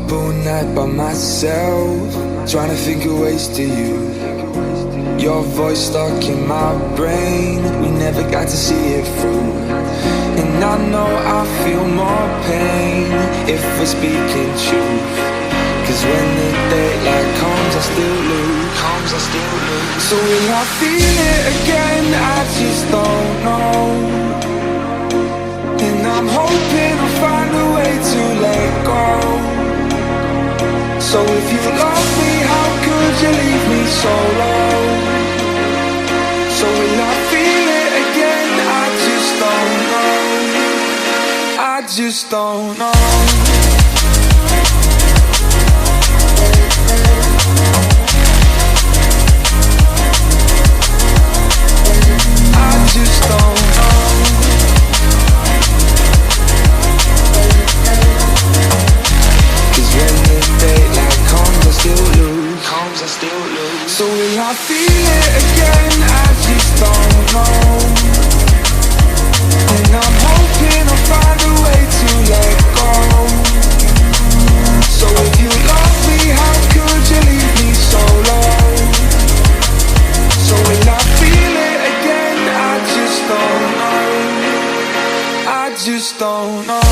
up all night by myself, trying to think of ways to you. Your voice stuck in my brain, we never got to see it through. And I know I feel more pain if we're speaking truth. Cause when the daylight comes I still lose. So will I feel it again? I just don't know. And I'm hoping I'll find a way to let go. So if you love me, how could you leave me so low? So will I feel it again? I just don't know. I just don't know. I just don't know. Cause when the daylight comes I still lose. So will I feel it again? I just don't know. And I'm hoping I'll find a way to let go. So if you love me, how could you leave me so low? So will I feel it again? I just don't know. I just don't know.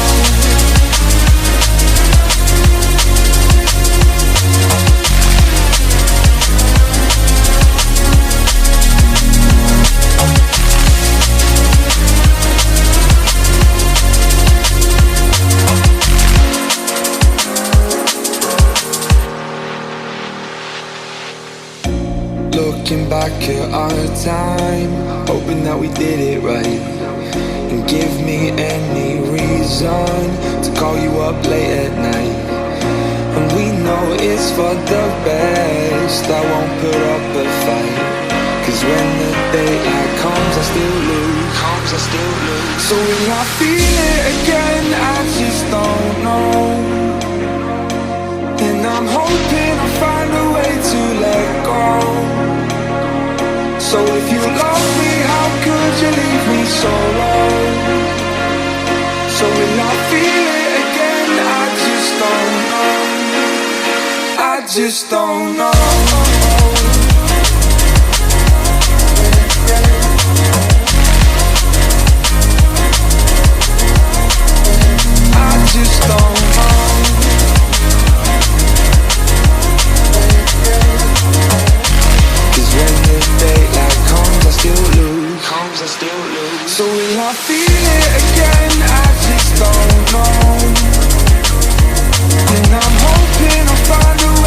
Looking back at our time, hoping that we did it right. And give me any reason to call you up late at night. And we know it's for the best, I won't put up a fight. Cause when the daylight comes I still lose. So will I feel it again? I just don't know. And I'm hoping I'll find a way to let go. So if you love me, how could you leave me so low? So will I feel it again? I just don't know. I just don't know. I just don't know. Cause when the daylight comes I still lose. So will I feel it again? I just don't know. And I'm hoping I'll find a way